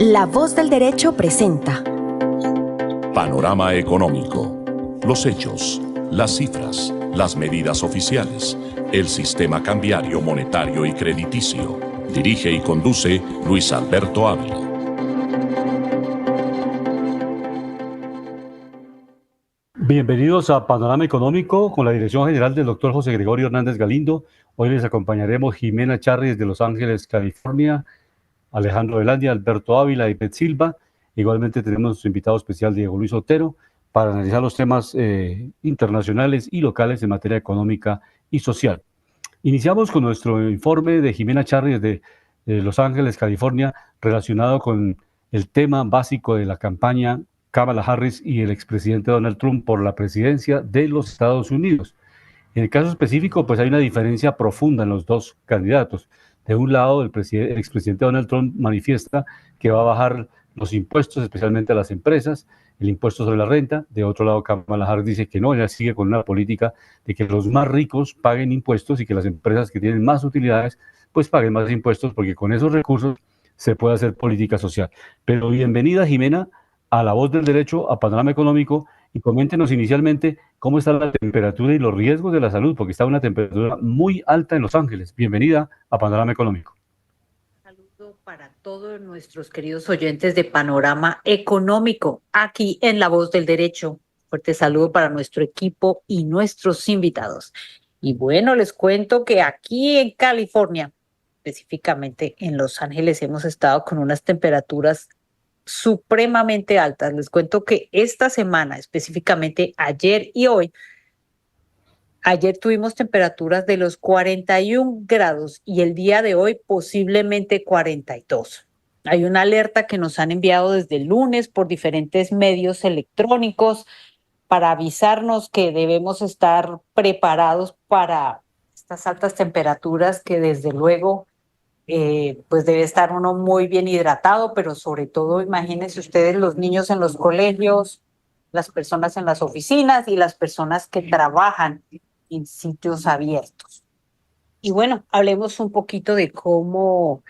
La Voz del Derecho presenta Panorama Económico. Los hechos, las cifras, las medidas oficiales, el sistema cambiario, monetario y crediticio. Dirige y conduce Luis Alberto Ávila. Bienvenidos a Panorama Económico con la dirección general del doctor José Gregorio Hernández Galindo. Hoy les acompañaremos Jimena Charri desde Los Ángeles, California, Alejandro Velandia, Alberto Ávila y Pet Silva. Igualmente tenemos nuestro invitado especial Diego Luis Otero para analizar los temas internacionales y locales en materia económica y social. Iniciamos con nuestro informe de Jimena Charri desde Los Ángeles, California, relacionado con el tema básico de la campaña Kamala Harris y el expresidente Donald Trump por la presidencia de los Estados Unidos. En el caso específico, pues hay una diferencia profunda en los dos candidatos. De un lado, el expresidente Donald Trump manifiesta que va a bajar los impuestos, especialmente a las empresas, el impuesto sobre la renta. De otro lado, Kamala Harris dice que no, ella sigue con una política de que los más ricos paguen impuestos y que las empresas que tienen más utilidades, pues paguen más impuestos, porque con esos recursos se puede hacer política social. Pero bienvenida, Jimena, a La Voz del Derecho, a Panorama Económico, y coméntenos inicialmente cómo está la temperatura y los riesgos de la salud, porque está una temperatura muy alta en Los Ángeles. Bienvenida a Panorama Económico. Saludo para todos nuestros queridos oyentes de Panorama Económico, aquí en La Voz del Derecho. Fuerte saludo para nuestro equipo y nuestros invitados. Y bueno, les cuento que aquí en California, específicamente en Los Ángeles, hemos estado con unas temperaturas supremamente altas. Les cuento que esta semana, específicamente ayer y hoy, ayer tuvimos temperaturas de los 41 grados y el día de hoy posiblemente 42. Hay una alerta que nos han enviado desde el lunes por diferentes medios electrónicos para avisarnos que debemos estar preparados para estas altas temperaturas que desde luego pues debe estar uno muy bien hidratado, pero sobre todo imagínense ustedes los niños en los colegios, las personas en las oficinas y las personas que trabajan en sitios abiertos. Y bueno, hablemos un poquito de cómo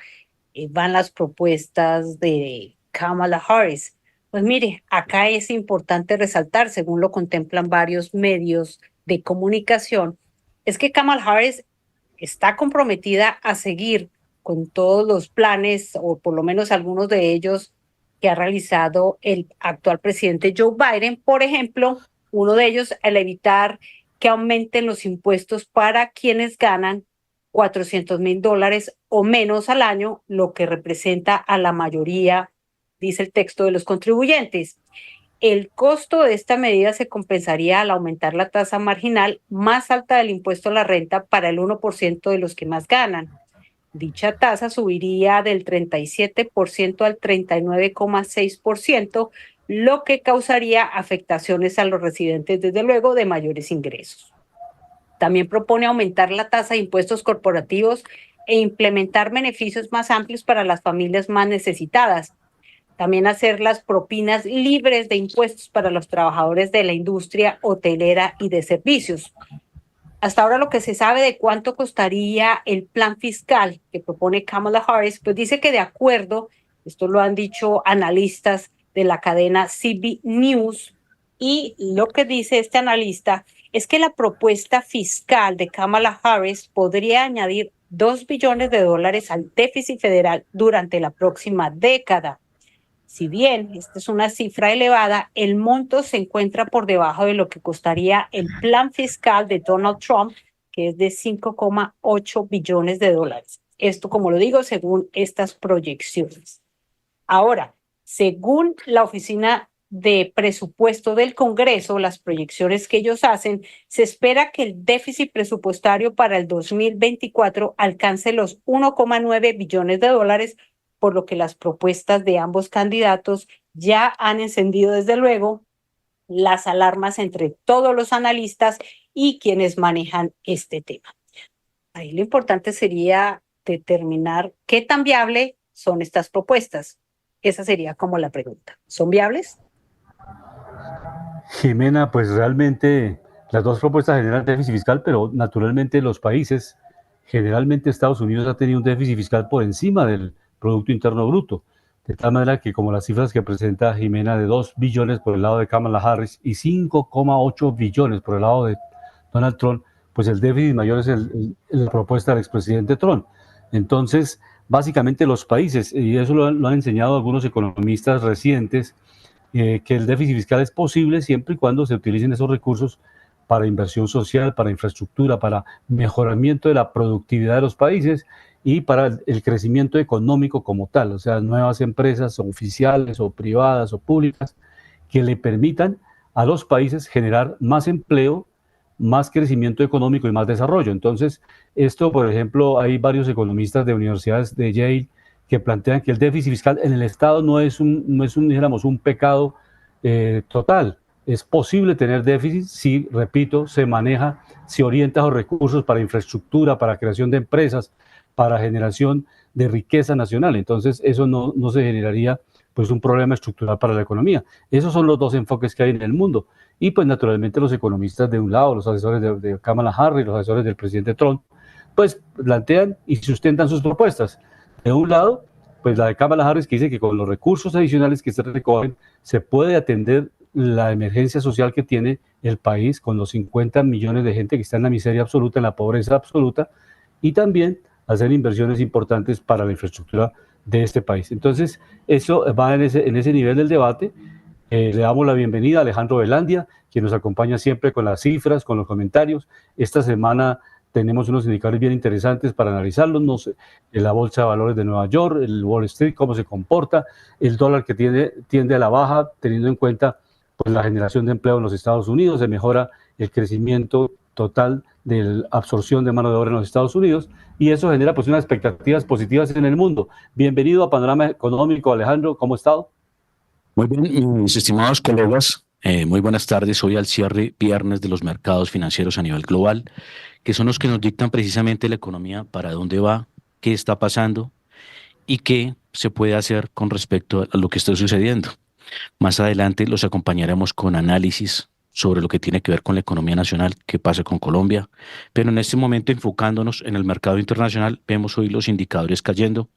van las propuestas de Kamala Harris. Pues mire, acá es importante resaltar, según lo contemplan varios medios de comunicación, es que Kamala Harris está comprometida a seguir con todos los planes, o por lo menos algunos de ellos, que ha realizado el actual presidente Joe Biden. Por ejemplo, uno de ellos, el evitar que aumenten los impuestos para quienes ganan $400,000 o menos al año, lo que representa a la mayoría, dice el texto, de los contribuyentes. El costo de esta medida se compensaría al aumentar la tasa marginal más alta del impuesto a la renta para el 1% de los que más ganan. Dicha tasa subiría del 37% al 39,6%, lo que causaría afectaciones a los residentes, desde luego, de mayores ingresos. También propone aumentar la tasa de impuestos corporativos e implementar beneficios más amplios para las familias más necesitadas. También hacer las propinas libres de impuestos para los trabajadores de la industria hotelera y de servicios. Hasta ahora lo que se sabe de cuánto costaría el plan fiscal que propone Kamala Harris, pues dice que de acuerdo, esto lo han dicho analistas de la cadena CB News, y lo que dice este analista es que la propuesta fiscal de Kamala Harris podría añadir $2 billones al déficit federal durante la próxima década. Si bien esta es una cifra elevada, el monto se encuentra por debajo de lo que costaría el plan fiscal de Donald Trump, que es de $5,8 billones. Esto, como lo digo, según estas proyecciones. Ahora, según la Oficina de Presupuesto del Congreso, las proyecciones que ellos hacen, se espera que el déficit presupuestario para el 2024 alcance los $1,9 billones, por lo que las propuestas de ambos candidatos ya han encendido, desde luego, las alarmas entre todos los analistas y quienes manejan este tema. Ahí lo importante sería determinar qué tan viable son estas propuestas. Esa sería como la pregunta. ¿Son viables? Jimena, pues realmente las dos propuestas generan déficit fiscal, pero naturalmente los países, generalmente Estados Unidos ha tenido un déficit fiscal por encima del Producto Interno Bruto. de tal manera que como las cifras que presenta Jimena de 2 billones por el lado de Kamala Harris y 5,8 billones por el lado de Donald Trump, pues el déficit mayor es la propuesta del expresidente Trump. Entonces, básicamente los países, y eso lo han enseñado algunos economistas recientes, que el déficit fiscal es posible siempre y cuando se utilicen esos recursos para inversión social, para infraestructura, para mejoramiento de la productividad de los países y para el crecimiento económico como tal, o sea, nuevas empresas oficiales o privadas o públicas que le permitan a los países generar más empleo, más crecimiento económico y más desarrollo. Entonces, esto, por ejemplo, hay varios economistas de universidades de Yale que plantean que el déficit fiscal en el Estado no es dijéramos, un pecado total. Es posible tener déficit si, repito, se maneja, se orienta los recursos para infraestructura, para creación de empresas, para generación de riqueza nacional. Entonces, eso no se generaría pues un problema estructural para la economía. Esos son los dos enfoques que hay en el mundo. Y pues naturalmente los economistas de un lado, los asesores de Kamala Harris, los asesores del presidente Trump, pues plantean y sustentan sus propuestas. De un lado, pues la de Kamala Harris, que dice que con los recursos adicionales que se recogen se puede atender la emergencia social que tiene el país con los 50 millones de gente que está en la miseria absoluta, en la pobreza absoluta, y también hacer inversiones importantes para la infraestructura de este país. Entonces, eso va en ese nivel del debate. Le damos la bienvenida a Alejandro Velandia, quien nos acompaña siempre con las cifras, con los comentarios. Esta semana tenemos unos indicadores bien interesantes para analizarlos, no sé, la Bolsa de Valores de Nueva York, el Wall Street, cómo se comporta, el dólar que tiende a la baja, teniendo en cuenta pues, la generación de empleo en los Estados Unidos, se mejora el crecimiento total de la absorción de mano de obra en los Estados Unidos, y eso genera pues unas expectativas positivas en el mundo. Bienvenido a Panorama Económico, Alejandro, ¿cómo ha estado? Muy bien, mis estimados colegas, muy buenas tardes. Hoy al cierre viernes de los mercados financieros a nivel global, que son los que nos dictan precisamente la economía, para dónde va, qué está pasando y qué se puede hacer con respecto a lo que está sucediendo. Más adelante los acompañaremos con análisis sobre lo que tiene que ver con la economía nacional, qué pasa con Colombia, pero en este momento enfocándonos en el mercado internacional, vemos hoy los indicadores cayendo.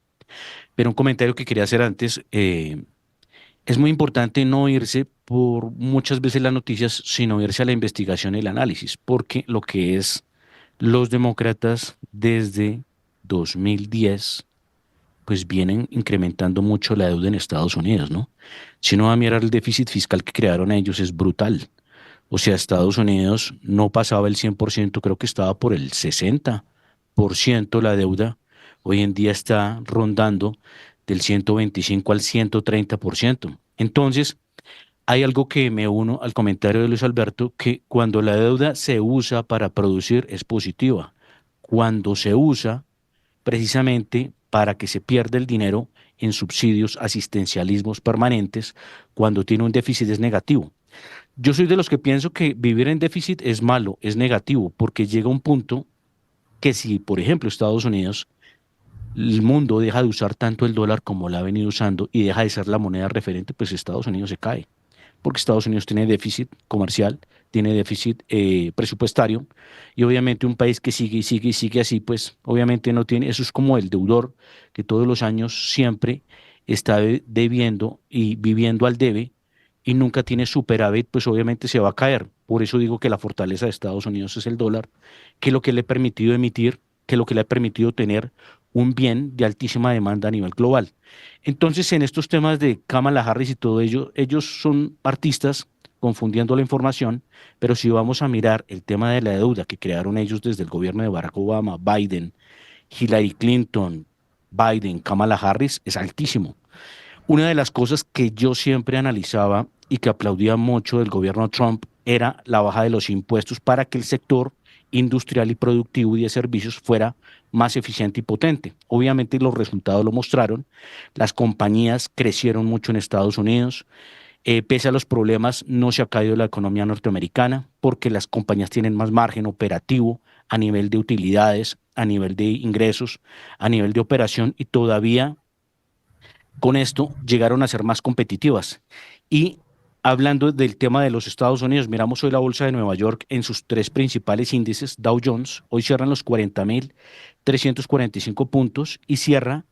Pero un comentario que quería hacer antes, es muy importante no irse por muchas veces las noticias, sino irse a la investigación y el análisis, porque lo que es los demócratas desde 2010, pues vienen incrementando mucho la deuda en Estados Unidos, ¿no? Si uno va a mirar el déficit fiscal que crearon ellos, es brutal. O sea, Estados Unidos no pasaba el 100%, creo que estaba por el 60% la deuda. Hoy en día está rondando del 125 al 130%. Entonces, hay algo que me uno al comentario de Luis Alberto, que cuando la deuda se usa para producir es positiva. Cuando se usa precisamente para que se pierda el dinero en subsidios, asistencialismos permanentes, cuando tiene un déficit es negativo. Yo soy de los que pienso que vivir en déficit es malo, es negativo, porque llega un punto que si, por ejemplo, Estados Unidos, el mundo deja de usar tanto el dólar como la ha venido usando y deja de ser la moneda referente, pues Estados Unidos se cae, porque Estados Unidos tiene déficit comercial, tiene déficit presupuestario, y obviamente un país que sigue y sigue y sigue así, pues obviamente no tiene, eso es como el deudor que todos los años siempre está debiendo y viviendo al debe y nunca tiene superávit, pues obviamente se va a caer. Por eso digo que la fortaleza de Estados Unidos es el dólar, que es lo que le ha permitido emitir, que es lo que le ha permitido tener un bien de altísima demanda a nivel global. Entonces, en estos temas de Kamala Harris y todo ello, ellos son artistas confundiendo la información, pero si vamos a mirar el tema de la deuda que crearon ellos desde el gobierno de Barack Obama, Biden, Hillary Clinton, Biden, Kamala Harris, es altísimo. Una de las cosas que yo siempre analizaba y que aplaudía mucho del gobierno Trump era la baja de los impuestos para que el sector industrial y productivo y de servicios fuera más eficiente y potente. Obviamente los resultados lo mostraron, las compañías crecieron mucho en Estados Unidos, pese a los problemas no se ha caído la economía norteamericana porque las compañías tienen más margen operativo a nivel de utilidades, a nivel de ingresos, a nivel de operación y todavía con esto llegaron a ser más competitivas. Y hablando del tema de los Estados Unidos, miramos hoy la bolsa de Nueva York en sus tres principales índices, Dow Jones, hoy cierran los 40.345 puntos y cierra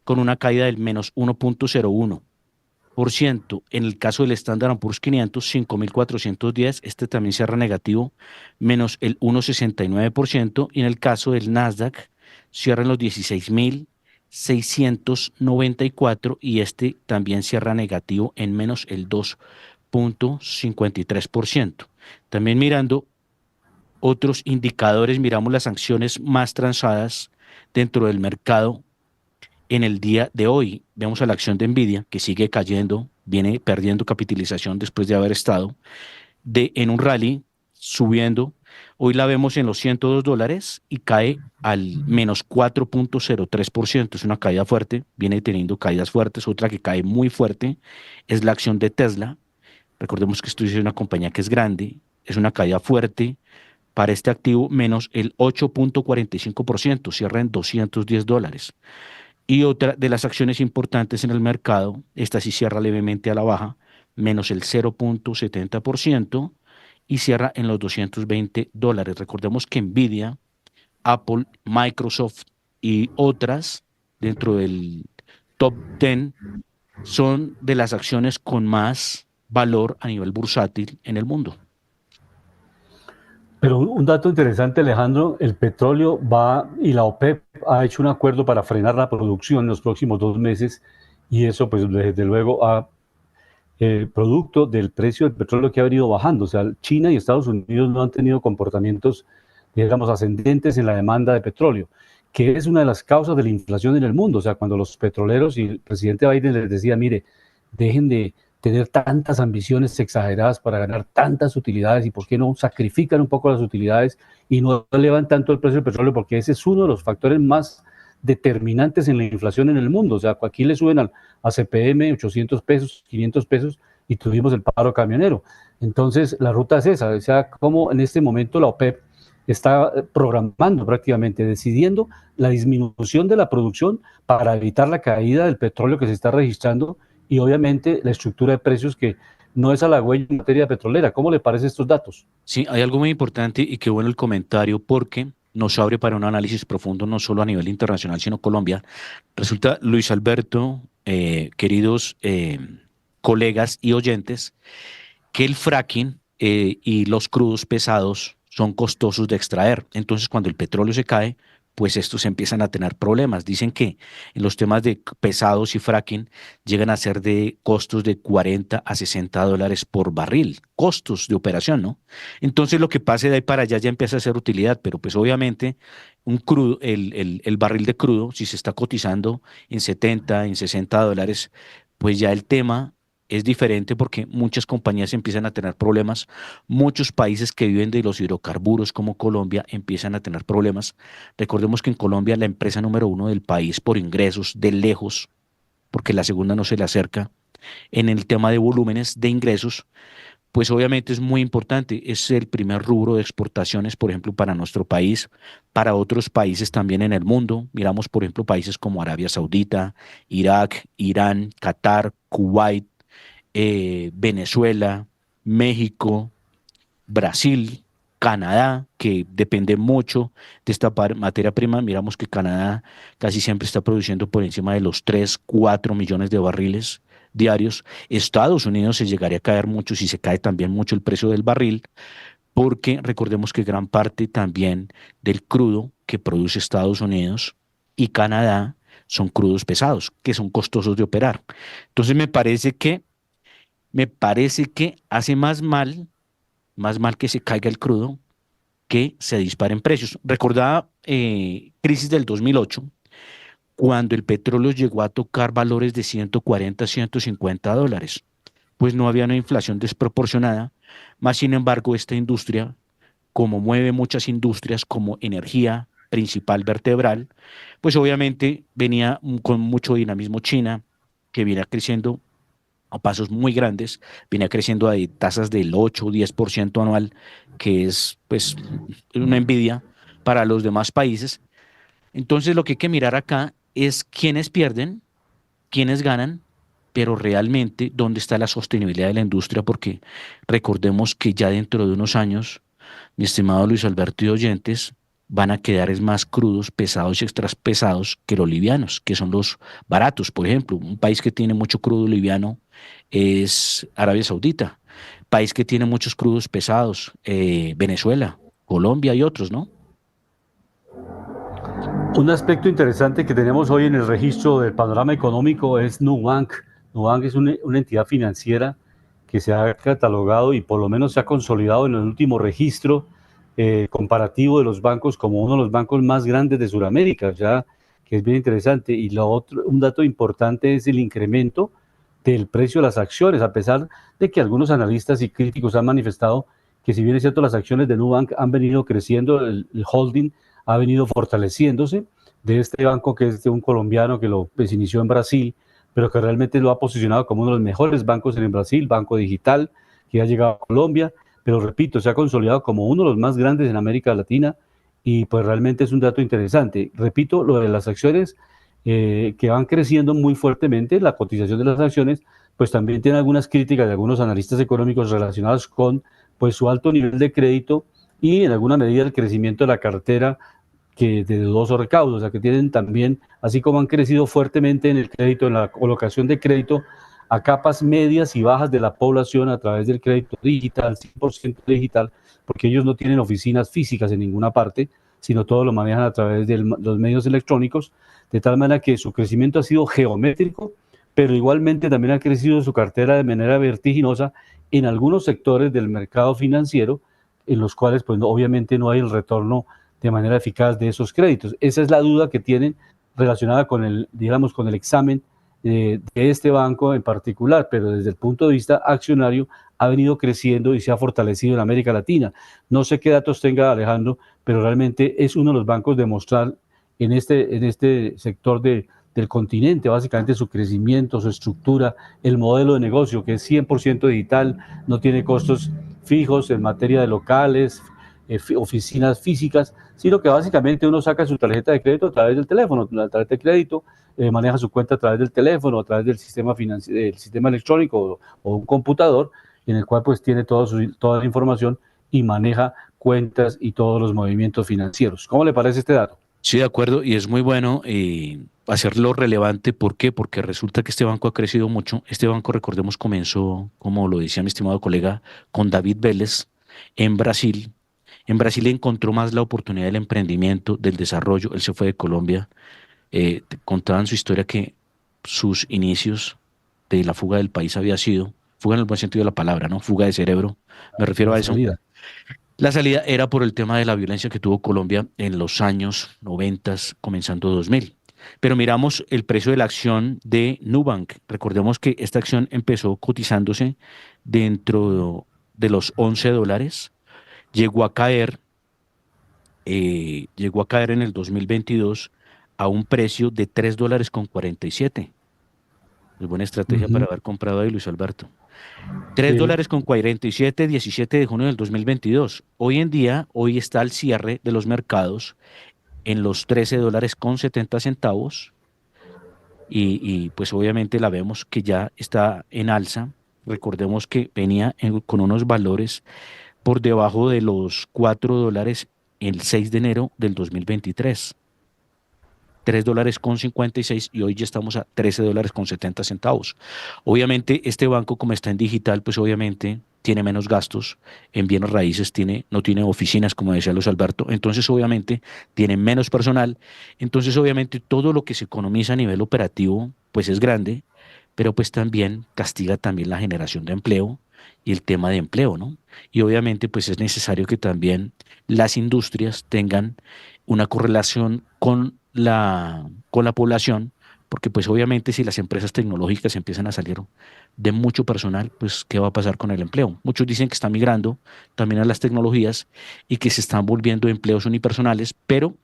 con una caída del menos 1.01%. En el caso del Standard Poor's 500, 5.410, este también cierra negativo, menos el 1.69%. Y en el caso del Nasdaq, cierra en los 16.694 y este también cierra negativo en menos el 2.53%. También mirando otros indicadores, miramos las acciones más transadas dentro del mercado en el día de hoy. Vemos a la acción de Nvidia que sigue cayendo, viene perdiendo capitalización después de haber estado en un rally subiendo. Hoy la vemos en los $102 y cae al menos 4.03%. Es una caída fuerte, viene teniendo caídas fuertes. Otra que cae muy fuerte es la acción de Tesla. Recordemos que esto es una compañía que es grande, es una caída fuerte para este activo, menos el 8.45%, cierra en $210. Y otra de las acciones importantes en el mercado, esta sí cierra levemente a la baja, menos el 0.70% y cierra en los $220. Recordemos que Nvidia, Apple, Microsoft y otras dentro del top 10 son de las acciones con más valor a nivel bursátil en el mundo. Pero un dato interesante, Alejandro, el petróleo va y la OPEP ha hecho un acuerdo para frenar la producción en los próximos 2 meses y eso pues desde luego producto del precio del petróleo que ha venido bajando. O sea, China y Estados Unidos no han tenido comportamientos, digamos, ascendentes en la demanda de petróleo, que es una de las causas de la inflación en el mundo. O sea, cuando los petroleros y el presidente Biden les decía, mire, dejen de tener tantas ambiciones exageradas para ganar tantas utilidades y por qué no sacrifican un poco las utilidades y no elevan tanto el precio del petróleo, porque ese es uno de los factores más determinantes en la inflación en el mundo. O sea, aquí le suben a CPM 800 pesos, 500 pesos y tuvimos el paro camionero. Entonces, la ruta es esa, o sea, como en este momento la OPEP está programando prácticamente, decidiendo la disminución de la producción para evitar la caída del petróleo que se está registrando y obviamente la estructura de precios que no es halagüeña en materia petrolera. ¿Cómo le parecen estos datos? Sí, hay algo muy importante y qué bueno el comentario porque nos abre para un análisis profundo no solo a nivel internacional, sino Colombia. Resulta, Luis Alberto, queridos colegas y oyentes, que el fracking y los crudos pesados son costosos de extraer. Entonces, cuando el petróleo se cae, pues estos empiezan a tener problemas. Dicen que en los temas de pesados y fracking llegan a ser de costos de $40 a $60 por barril, costos de operación, ¿no? Entonces lo que pase de ahí para allá ya empieza a ser utilidad, pero pues obviamente un crudo, el barril de crudo, si se está cotizando en 70, en $60, pues ya el tema es diferente porque muchas compañías empiezan a tener problemas, muchos países que viven de los hidrocarburos como Colombia empiezan a tener problemas. Recordemos que en Colombia la empresa número 1 del país por ingresos de lejos, porque la segunda no se le acerca, en el tema de volúmenes de ingresos, pues obviamente es muy importante, es el primer rubro de exportaciones, por ejemplo, para nuestro país, para otros países también en el mundo. Miramos, por ejemplo, países como Arabia Saudita, Irak, Irán, Qatar, Kuwait, Venezuela, México, Brasil, Canadá, que depende mucho de esta materia prima. Miramos que Canadá casi siempre está produciendo por encima de los 3, 4 millones de barriles diarios. Estados Unidos se llegaría a caer mucho si se cae también mucho el precio del barril, porque recordemos que gran parte también del crudo que produce Estados Unidos y Canadá son crudos pesados, que son costosos de operar. Entonces me parece que hace más mal que se caiga el crudo que se disparen precios. Recordaba crisis del 2008, cuando el petróleo llegó a tocar valores de 140, $150, pues no había una inflación desproporcionada, más sin embargo esta industria, como mueve muchas industrias como energía principal vertebral, pues obviamente venía con mucho dinamismo China, que viene creciendo a pasos muy grandes, venía creciendo a tasas del 8 o 10% anual, que es pues una envidia para los demás países. Entonces lo que hay que mirar acá es quiénes pierden, quiénes ganan, pero realmente dónde está la sostenibilidad de la industria, porque recordemos que ya dentro de unos años, mi estimado Luis Alberto y oyentes, van a quedar es más crudos, pesados y extras pesados que los livianos, que son los baratos. Por ejemplo, un país que tiene mucho crudo liviano es Arabia Saudita. País que tiene muchos crudos pesados, Venezuela, Colombia y otros, ¿no? Un aspecto interesante que tenemos hoy en el registro del panorama económico es Nubank. Nubank es una entidad financiera que se ha catalogado y por lo menos se ha consolidado en el último registro comparativo de los bancos como uno de los bancos más grandes de Sudamérica, ya que es bien interesante. Y lo otro, un dato importante es el incremento del precio de las acciones, a pesar de que algunos analistas y críticos han manifestado que si bien es cierto las acciones de Nubank han venido creciendo, el holding ha venido fortaleciéndose de este banco que es de un colombiano que lo pues, inició en Brasil, pero que realmente lo ha posicionado como uno de los mejores bancos en Brasil, banco digital, que ha llegado a Colombia, pero repito, se ha consolidado como uno de los más grandes en América Latina y pues realmente es un dato interesante. Repito, lo de las acciones que van creciendo muy fuertemente, la cotización de las acciones, pues también tiene algunas críticas de algunos analistas económicos relacionadas con pues su alto nivel de crédito y en alguna medida el crecimiento de la cartera que de dudosos recaudos, o sea que tienen también, así como han crecido fuertemente en el crédito, en la colocación de crédito a capas medias y bajas de la población a través del crédito digital, 100% digital, porque ellos no tienen oficinas físicas en ninguna parte, sino todo lo manejan a través de los medios electrónicos, de tal manera que su crecimiento ha sido geométrico, pero igualmente también ha crecido su cartera de manera vertiginosa en algunos sectores del mercado financiero, en los cuales pues obviamente no hay el retorno de manera eficaz de esos créditos. Esa es la duda que tienen relacionada con el, digamos, con el examen de este banco en particular, pero desde el punto de vista accionario ha venido creciendo y se ha fortalecido en América Latina. No sé qué datos tenga Alejandro, pero realmente es uno de los bancos de mostrar en este sector del continente, básicamente su crecimiento, su estructura, el modelo de negocio que es 100% digital, no tiene costos fijos en materia de locales, oficinas físicas, sino que básicamente uno saca su tarjeta de crédito a través del teléfono, la tarjeta de crédito, maneja su cuenta a través del teléfono, a través del sistema financiero, del sistema electrónico o un computador, en el cual pues tiene toda la información y maneja cuentas y todos los movimientos financieros. ¿Cómo le parece este dato? Sí, de acuerdo, y es muy bueno hacerlo relevante. ¿Por qué? Porque resulta que este banco ha crecido mucho. Este banco, recordemos, comenzó, como lo decía mi estimado colega, con David Vélez en Brasil. En Brasil encontró más la oportunidad del emprendimiento, del desarrollo. Él se fue de Colombia. Contaban su historia que sus inicios de la fuga del país había sido, fuga en el buen sentido de la palabra, ¿no? Fuga de cerebro, me refiero a eso. La salida era por el tema de la violencia que tuvo Colombia en los años 90, comenzando 2000. Pero miramos el precio de la acción de Nubank. Recordemos que esta acción empezó cotizándose dentro de los $11, llegó a caer, en el 2022 a un precio de $3.47. Es buena estrategia para haber comprado ahí, Luis Alberto. $3.47, 17 de junio del 2022. Hoy en día, hoy está al cierre de los mercados en los $13.70 y pues obviamente la vemos que ya está en alza. Recordemos que venía con unos valores por debajo de los $4 el 6 de enero del 2023. $3.56 y hoy ya estamos a $13.70. Obviamente este banco, como está en digital, pues obviamente tiene menos gastos en bienes raíces, no tiene oficinas, como decía Luis Alberto, entonces obviamente tiene menos personal, entonces obviamente todo lo que se economiza a nivel operativo pues es grande, pero pues también castiga también la generación de empleo y el tema de empleo, ¿no? Y obviamente pues es necesario que también las industrias tengan una correlación con la población, porque pues obviamente si las empresas tecnológicas empiezan a salir de mucho personal, pues ¿qué va a pasar con el empleo? Muchos dicen que está migrando también a las tecnologías y que se están volviendo empleos unipersonales, pero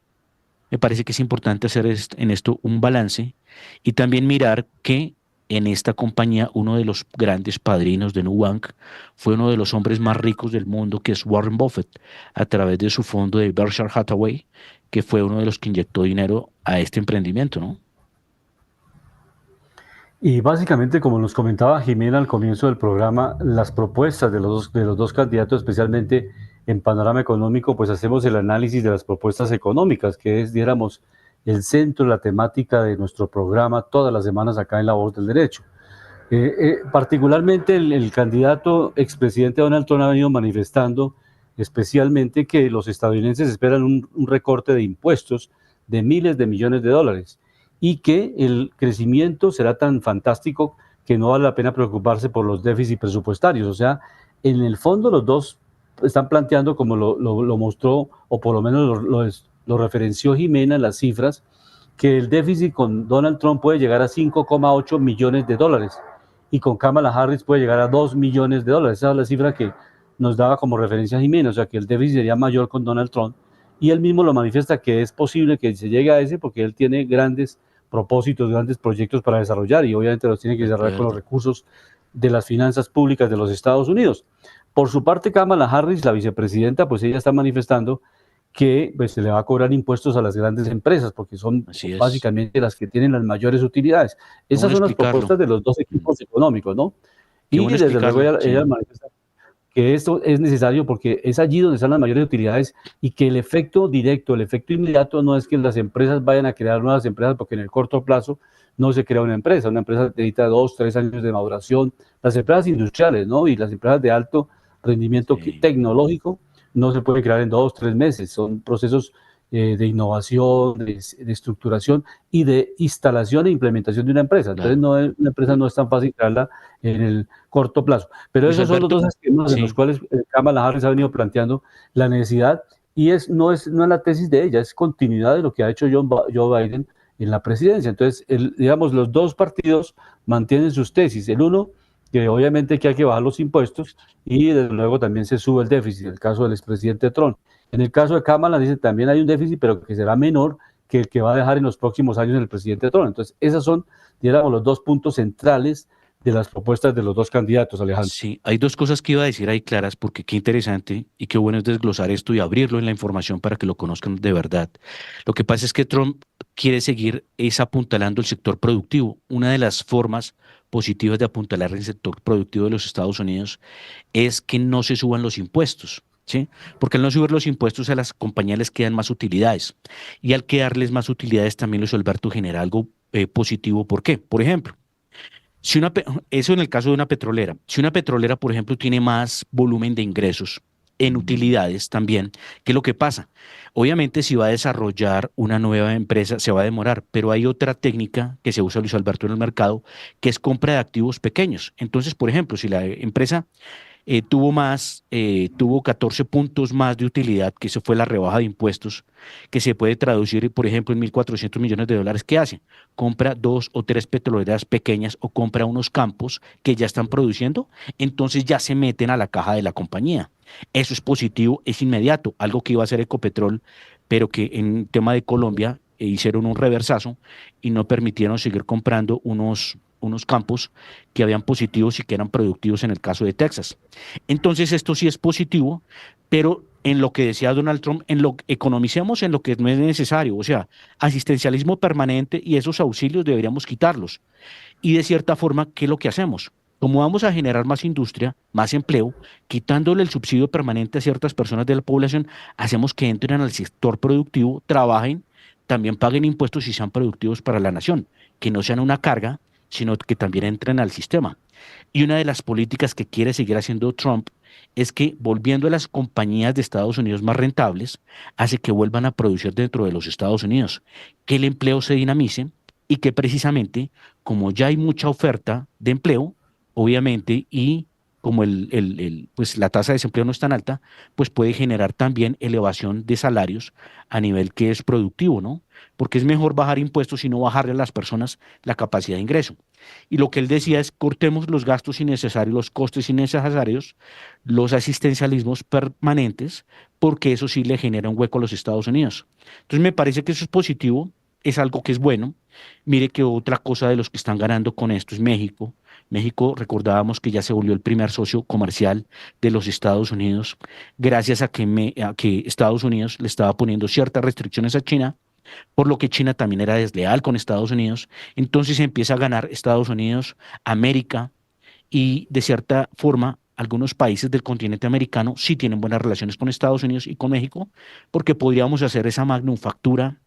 me parece que es importante hacer en esto un balance y también mirar que en esta compañía uno de los grandes padrinos de Nubank fue uno de los hombres más ricos del mundo, que es Warren Buffett, a través de su fondo de Berkshire Hathaway, que fue uno de los que inyectó dinero a este emprendimiento, ¿no? Y básicamente, como nos comentaba Jimena al comienzo del programa, las propuestas de los dos candidatos, especialmente en Panorama Económico pues hacemos el análisis de las propuestas económicas, que es, dijéramos, el centro, la temática de nuestro programa todas las semanas acá en La Voz del Derecho. Particularmente el candidato expresidente Donald Trump ha venido manifestando especialmente que los estadounidenses esperan un recorte de impuestos de miles de millones de dólares y que el crecimiento será tan fantástico que no vale la pena preocuparse por los déficits presupuestarios. O sea, en el fondo los dos están planteando, como lo mostró, o por lo menos lo referenció Jimena en las cifras, que el déficit con Donald Trump puede llegar a 5,8 millones de dólares y con Kamala Harris puede llegar a 2 millones de dólares. Esa es la cifra que nos daba como referencia Jimena, o sea que el déficit sería mayor con Donald Trump, y él mismo lo manifiesta que es posible que se llegue a ese porque él tiene grandes propósitos, grandes proyectos para desarrollar y obviamente los tiene que desarrollar con los recursos de las finanzas públicas de los Estados Unidos. Por su parte, Kamala Harris, la vicepresidenta, pues ella está manifestando que pues, se le va a cobrar impuestos a las grandes empresas porque son básicamente las que tienen las mayores utilidades. Esas son las propuestas de los dos equipos económicos, ¿no? Y desde luego ella manifiesta que esto es necesario porque es allí donde están las mayores utilidades y que el efecto directo, el efecto inmediato no es que las empresas vayan a crear nuevas empresas, porque en el corto plazo no se crea una empresa necesita 2, 3 años de maduración. Las empresas industriales, ¿no? Y las empresas de alto rendimiento tecnológico no se pueden crear en 2, 3 meses, son procesos de innovación, de estructuración y de instalación e implementación de una empresa. Entonces, una empresa no es tan fácil crearla en el corto plazo. Pero esos son los dos esquemas en los cuales Kamala Harris ha venido planteando la necesidad, y no es la tesis de ella, es continuidad de lo que ha hecho Joe Biden en la presidencia. Entonces, digamos, los dos partidos mantienen sus tesis. El uno, que obviamente que hay que bajar los impuestos, y desde luego también se sube el déficit, en el caso del expresidente Trump. En el caso de Kamala, dice también hay un déficit, pero que será menor que el que va a dejar en los próximos años el presidente Trump. Entonces, esos son, digamos, los dos puntos centrales de las propuestas de los dos candidatos, Alejandro. Sí, hay dos cosas que iba a decir ahí claras, porque qué interesante y qué bueno es desglosar esto y abrirlo en la información para que lo conozcan de verdad. Lo que pasa es que Trump quiere seguir apuntalando el sector productivo. Una de las formas positivas de apuntalar el sector productivo de los Estados Unidos es que no se suban los impuestos, ¿sí? Porque al no subir los impuestos a las compañías les quedan más utilidades, y al quedarles más utilidades también Luis Alberto genera algo positivo. ¿Por qué? Por ejemplo, eso en el caso de una petrolera. Si una petrolera, por ejemplo, tiene más volumen de ingresos en utilidades también, ¿qué es lo que pasa? Obviamente, si va a desarrollar una nueva empresa, se va a demorar, pero hay otra técnica que se usa, Luis Alberto, en el mercado, que es compra de activos pequeños. Entonces, por ejemplo, si la empresa tuvo 14 puntos más de utilidad, que eso fue la rebaja de impuestos, que se puede traducir, por ejemplo, en 1.400 millones de dólares. ¿Qué hace? Compra 2 o 3 petroleras pequeñas o compra unos campos que ya están produciendo, entonces ya se meten a la caja de la compañía. Eso es positivo, es inmediato, algo que iba a hacer Ecopetrol, pero que en tema de Colombia hicieron un reversazo y no permitieron seguir comprando unos campos que habían positivos y que eran productivos en el caso de Texas. Entonces esto sí es positivo, pero en lo que decía Donald Trump, economicemos en lo que no es necesario, o sea, asistencialismo permanente, y esos auxilios deberíamos quitarlos. Y de cierta forma, ¿qué es lo que hacemos? Como vamos a generar más industria, más empleo, quitándole el subsidio permanente a ciertas personas de la población, hacemos que entren al sector productivo, trabajen, también paguen impuestos y sean productivos para la nación, que no sean una carga, sino que también entren al sistema. Y una de las políticas que quiere seguir haciendo Trump es que, volviendo a las compañías de Estados Unidos más rentables, hace que vuelvan a producir dentro de los Estados Unidos, que el empleo se dinamice y que precisamente, como ya hay mucha oferta de empleo, obviamente, y como pues la tasa de desempleo no es tan alta, pues puede generar también elevación de salarios a nivel que es productivo, ¿no? Porque es mejor bajar impuestos y no bajarle a las personas la capacidad de ingreso. Y lo que él decía es: cortemos los gastos innecesarios, los costes innecesarios, los asistencialismos permanentes, porque eso sí le genera un hueco a los Estados Unidos. Entonces me parece que eso es positivo, es algo que es bueno. Mire que otra cosa de los que están ganando con esto es México. México, recordábamos que ya se volvió el primer socio comercial de los Estados Unidos, gracias a que Estados Unidos le estaba poniendo ciertas restricciones a China, por lo que China también era desleal con Estados Unidos. Entonces empieza a ganar Estados Unidos, América, y de cierta forma algunos países del continente americano sí tienen buenas relaciones con Estados Unidos y con México, porque podríamos hacer esa manufactura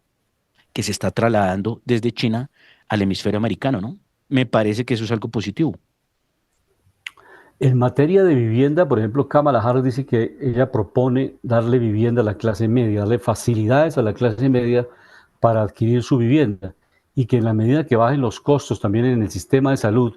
que se está trasladando desde China al hemisferio americano, ¿no? Me parece que eso es algo positivo. En materia de vivienda, por ejemplo, Kamala Harris dice que ella propone darle vivienda a la clase media, darle facilidades a la clase media para adquirir su vivienda y que en la medida que bajen los costos también en el sistema de salud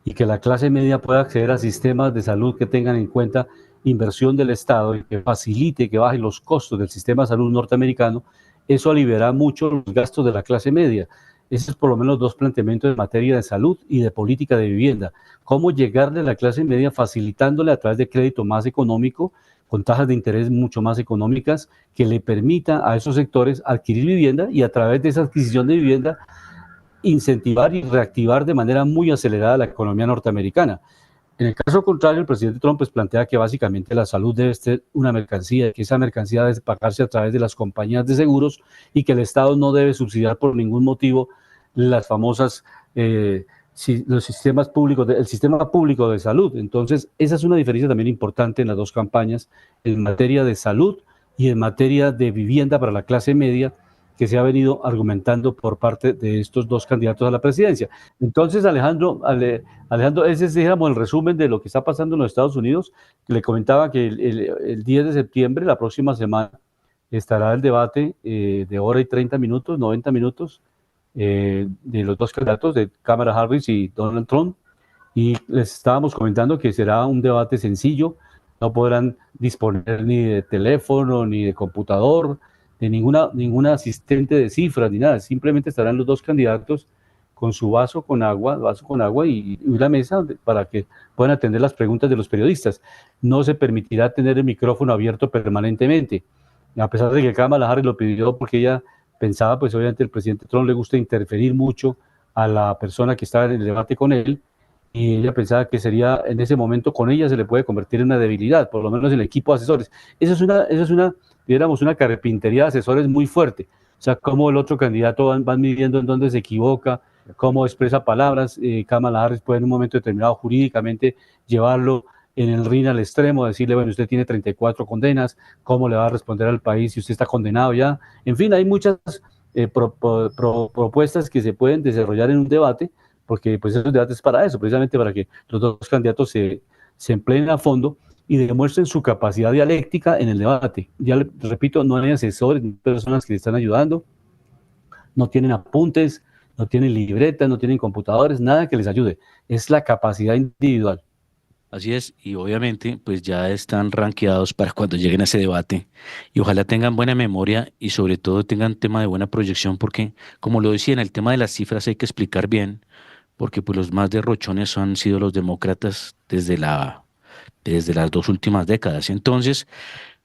y que la clase media pueda acceder a sistemas de salud que tengan en cuenta inversión del Estado y que facilite que bajen los costos del sistema de salud norteamericano, eso aliviará mucho los gastos de la clase media. Esos es por lo menos dos planteamientos en materia de salud y de política de vivienda. Cómo llegarle a la clase media facilitándole a través de crédito más económico, con tasas de interés mucho más económicas, que le permita a esos sectores adquirir vivienda y a través de esa adquisición de vivienda incentivar y reactivar de manera muy acelerada la economía norteamericana. En el caso contrario, el presidente Trump pues, plantea que básicamente la salud debe ser una mercancía, que esa mercancía debe pagarse a través de las compañías de seguros y que el Estado no debe subsidiar por ningún motivo las famosas los sistemas públicos, el sistema público de salud. Entonces, esa es una diferencia también importante en las dos campañas, en materia de salud y en materia de vivienda para la clase media, que se ha venido argumentando por parte de estos dos candidatos a la presidencia. Entonces, Alejandro, ese es, digamos, el resumen de lo que está pasando en los Estados Unidos. Le comentaba que el 10 de septiembre, la próxima semana, estará el debate de hora y 30 minutos, 90 minutos, de los dos candidatos, de Kamala Harris y Donald Trump, y les estábamos comentando que será un debate sencillo, no podrán disponer ni de teléfono, ni de computador, de ninguna asistente de cifras, ni nada, simplemente estarán los dos candidatos con su vaso con agua y una mesa para que puedan atender las preguntas de los periodistas. No se permitirá tener el micrófono abierto permanentemente, a pesar de que Kamala Harris lo pidió porque ella pensaba, pues obviamente el presidente Trump le gusta interferir mucho a la persona que está en el debate con él, y ella pensaba que sería, en ese momento con ella se le puede convertir en una debilidad, por lo menos en el equipo de asesores. Esa es una carpintería de asesores muy fuerte. O sea, cómo el otro candidato van midiendo en dónde se equivoca, cómo expresa palabras. Kamala Harris puede en un momento determinado jurídicamente llevarlo en el ring al extremo, decirle, bueno, usted tiene 34 condenas, ¿cómo le va a responder al país si usted está condenado ya? En fin, hay muchas propuestas que se pueden desarrollar en un debate, porque pues esos debates es para eso, precisamente para que los dos candidatos se empleen a fondo y demuestren su capacidad dialéctica en el debate. Ya repito, no hay asesores, personas que le están ayudando, no tienen apuntes, no tienen libretas, no tienen computadores, nada que les ayude. Es la capacidad individual. Así es, y obviamente pues ya están rankeados para cuando lleguen a ese debate y ojalá tengan buena memoria y sobre todo tengan tema de buena proyección porque como lo decía en el tema de las cifras hay que explicar bien porque pues los más derrochones han sido los demócratas desde las dos últimas décadas. Entonces,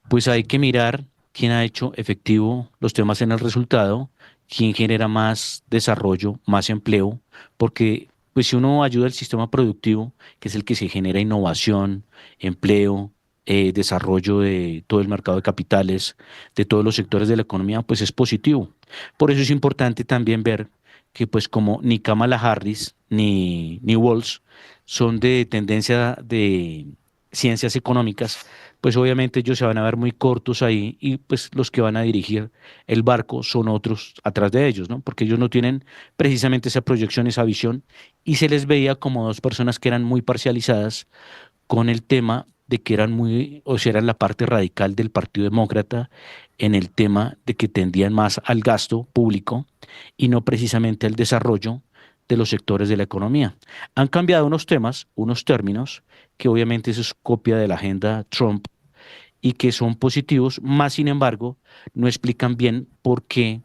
pues hay que mirar quién ha hecho efectivo los temas en el resultado, quién genera más desarrollo, más empleo, porque pues si uno ayuda al sistema productivo, que es el que se genera innovación, empleo, desarrollo de todo el mercado de capitales, de todos los sectores de la economía, pues es positivo. Por eso es importante también ver que pues como ni Kamala Harris ni Walz son de tendencia de ciencias económicas, pues obviamente ellos se van a ver muy cortos ahí y pues los que van a dirigir el barco son otros atrás de ellos, ¿no? Porque ellos no tienen precisamente esa proyección, esa visión y se les veía como dos personas que eran muy parcializadas con el tema de que eran muy, o sea, eran la parte radical del Partido Demócrata en el tema de que tendían más al gasto público y no precisamente al desarrollo de los sectores de la economía. Han cambiado unos temas, unos términos, que obviamente eso es copia de la agenda Trump y que son positivos, más sin embargo, no explican bien por qué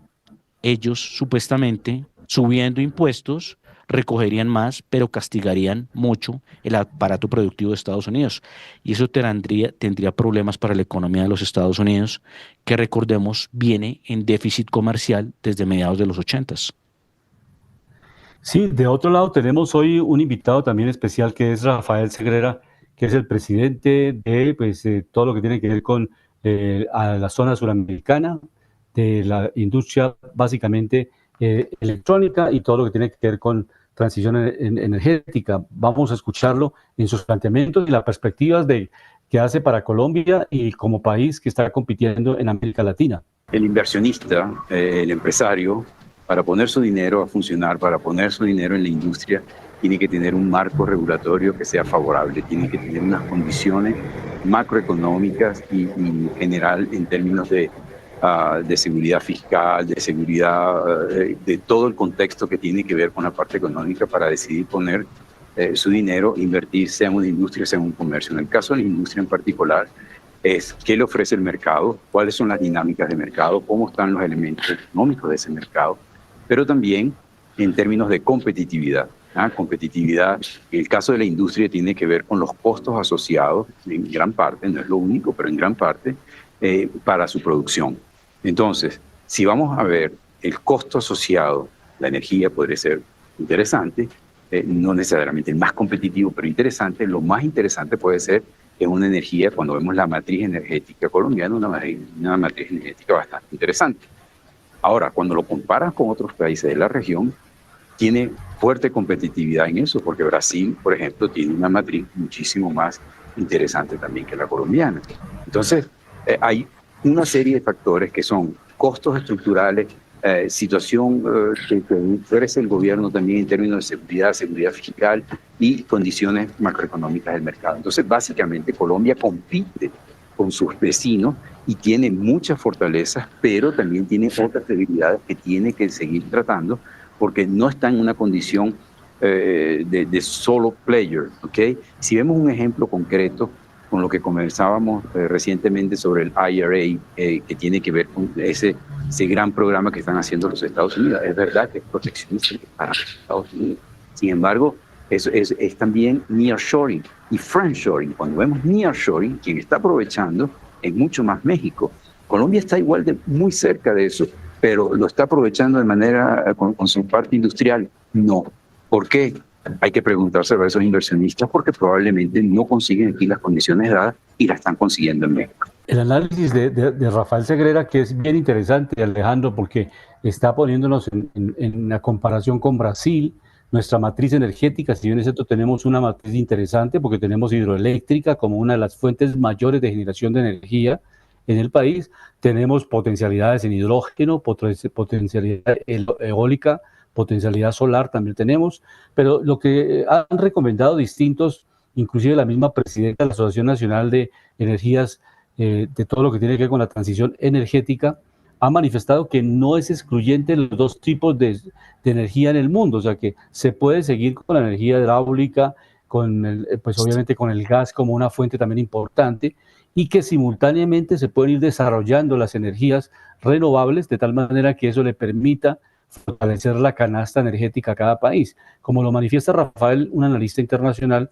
ellos supuestamente, subiendo impuestos, recogerían más, pero castigarían mucho el aparato productivo de Estados Unidos. Y eso tendría problemas para la economía de los Estados Unidos, que recordemos viene en déficit comercial desde mediados de los 80s. Sí, de otro lado tenemos hoy un invitado también especial que es Rafael Segrera, que es el presidente de pues, todo lo que tiene que ver con a la zona suramericana, de la industria básicamente electrónica y todo lo que tiene que ver con transición energética. Vamos a escucharlo en sus planteamientos y las perspectivas que hace para Colombia y como país que está compitiendo en América Latina. El inversionista, el empresario, para poner su dinero a funcionar, para poner su dinero en la industria, tiene que tener un marco regulatorio que sea favorable, tiene que tener unas condiciones macroeconómicas y en general en términos de seguridad fiscal, de seguridad, de todo el contexto que tiene que ver con la parte económica para decidir poner su dinero, invertir, sea en una industria, sea en un comercio. En el caso de la industria en particular, es qué le ofrece el mercado, cuáles son las dinámicas de mercado, cómo están los elementos económicos de ese mercado, pero también en términos de competitividad. Competitividad, en el caso de la industria, tiene que ver con los costos asociados, en gran parte, no es lo único, pero en gran parte, para su producción. Entonces, si vamos a ver el costo asociado, la energía podría ser interesante, no necesariamente el más competitivo, pero interesante. Lo más interesante puede ser que una energía, cuando vemos la matriz energética colombiana, una matriz energética bastante interesante. Ahora, cuando lo comparas con otros países de la región, tiene fuerte competitividad en eso, porque Brasil, por ejemplo, tiene una matriz muchísimo más interesante también que la colombiana. Entonces, hay una serie de factores que son costos estructurales, situación que ofrece el gobierno también en términos de seguridad fiscal y condiciones macroeconómicas del mercado. Entonces, básicamente, Colombia compite con sus vecinos y tiene muchas fortalezas, pero también tiene otras debilidades que tiene que seguir tratando porque no está en una condición de solo player, ¿ok? Si vemos un ejemplo concreto con lo que conversábamos recientemente sobre el IRA, que tiene que ver con ese gran programa que están haciendo los Estados Unidos. Es verdad que es proteccionista para los Estados Unidos. Sin embargo, es también nearshoring y friendshoring. Cuando vemos nearshoring, quien está aprovechando es mucho más México. Colombia está igual de muy cerca de eso, pero lo está aprovechando de manera con su parte industrial. No. ¿Por qué? Hay que preguntarse a esos inversionistas porque probablemente no consiguen aquí las condiciones dadas y las están consiguiendo en México. El análisis de Rafael Segrera, que es bien interesante, Alejandro, porque está poniéndonos en la comparación con Brasil, nuestra matriz energética. Si bien es cierto, tenemos una matriz interesante porque tenemos hidroeléctrica como una de las fuentes mayores de generación de energía en el país, tenemos potencialidades en hidrógeno, potencialidad eólica, potencialidad solar también tenemos, pero lo que han recomendado distintos, inclusive la misma presidenta de la Asociación Nacional de Energías, de todo lo que tiene que ver con la transición energética, ha manifestado que no es excluyente los dos tipos de energía en el mundo, o sea que se puede seguir con la energía hidráulica, pues obviamente con el gas como una fuente también importante, y que simultáneamente se pueden ir desarrollando las energías renovables de tal manera que eso le permita fortalecer la canasta energética a cada país. Como lo manifiesta Rafael, un analista internacional,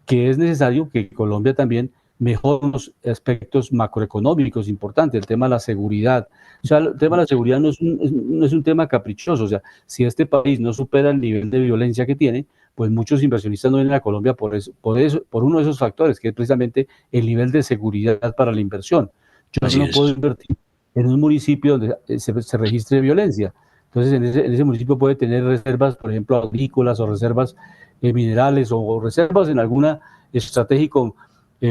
que es necesario que Colombia también mejore los aspectos macroeconómicos importantes, el tema de la seguridad. O sea, el tema de la seguridad no es un tema caprichoso. O sea, si este país no supera el nivel de violencia que tiene, pues muchos inversionistas no vienen a Colombia por uno de esos factores, que es precisamente el nivel de seguridad para la inversión. Yo no puedo invertir en un municipio donde se registre violencia. Entonces, en ese municipio puede tener reservas, por ejemplo, agrícolas o reservas minerales o reservas en alguna estratégico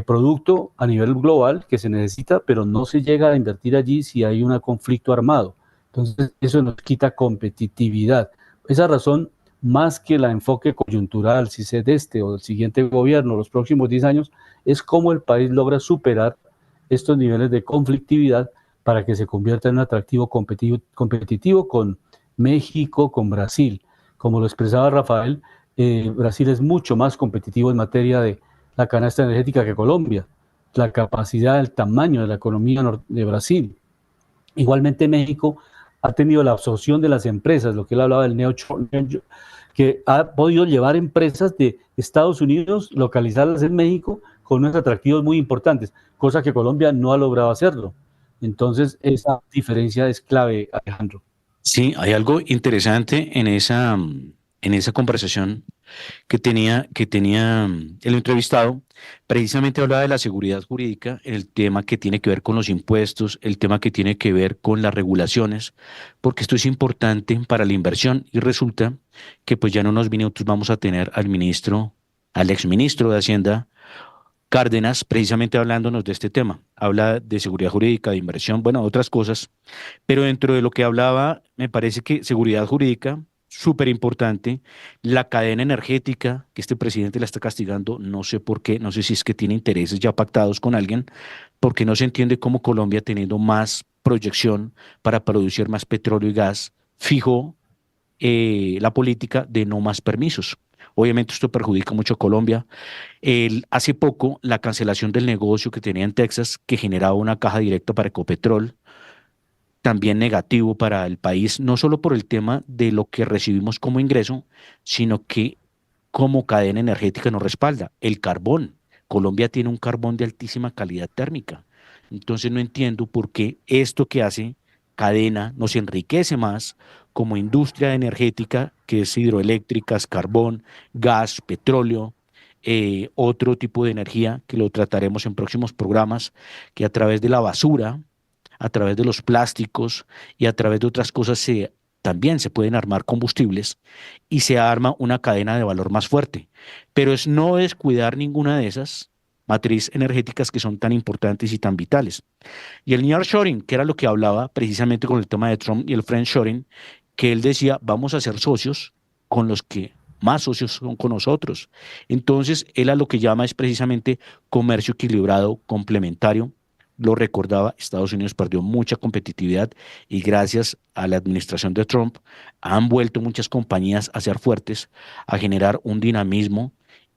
producto a nivel global que se necesita, pero no se llega a invertir allí si hay un conflicto armado. Entonces, eso nos quita competitividad. Esa razón, más que el enfoque coyuntural, si es de este o del siguiente gobierno, los próximos 10 años, es cómo el país logra superar estos niveles de conflictividad para que se convierta en un atractivo competitivo con México, con Brasil. Como lo expresaba Rafael, Brasil es mucho más competitivo en materia de la canasta energética que Colombia, la capacidad, el tamaño de la economía de Brasil. Igualmente México ha tenido la absorción de las empresas, lo que él hablaba del que ha podido llevar empresas de Estados Unidos, localizarlas en México, con unos atractivos muy importantes, cosa que Colombia no ha logrado hacerlo. Entonces, esa diferencia es clave, Alejandro. Sí, hay algo interesante en en esa conversación que tenía el entrevistado, precisamente hablaba de la seguridad jurídica, el tema que tiene que ver con los impuestos, el tema que tiene que ver con las regulaciones, porque esto es importante para la inversión y resulta que pues ya en unos minutos vamos a tener al exministro de Hacienda, Cárdenas, precisamente hablándonos de este tema. Habla de seguridad jurídica, de inversión, bueno, otras cosas, pero dentro de lo que hablaba, me parece que seguridad jurídica, súper importante, la cadena energética, que este presidente la está castigando, no sé por qué, no sé si es que tiene intereses ya pactados con alguien, porque no se entiende cómo Colombia, teniendo más proyección para producir más petróleo y gas, fijó la política de no más permisos. Obviamente esto perjudica mucho a Colombia. Hace poco, la cancelación del negocio que tenía en Texas, que generaba una caja directa para Ecopetrol, también negativo para el país, no solo por el tema de lo que recibimos como ingreso, sino que como cadena energética nos respalda el carbón. Colombia tiene un carbón de altísima calidad térmica. Entonces no entiendo por qué esto que hace cadena nos enriquece más como industria energética, que es hidroeléctricas, carbón, gas, petróleo, otro tipo de energía que lo trataremos en próximos programas, que a través de la basura, a través de los plásticos y a través de otras cosas también se pueden armar combustibles y se arma una cadena de valor más fuerte. Pero es no descuidar ninguna de esas matrices energéticas que son tan importantes y tan vitales. Y el nearshoring, que era lo que hablaba precisamente con el tema de Trump y el friendshoring, que él decía, vamos a ser socios con los que más socios son con nosotros. Entonces, él a lo que llama es precisamente comercio equilibrado, complementario. Lo recordaba, Estados Unidos perdió mucha competitividad y gracias a la administración de Trump han vuelto muchas compañías a ser fuertes, a generar un dinamismo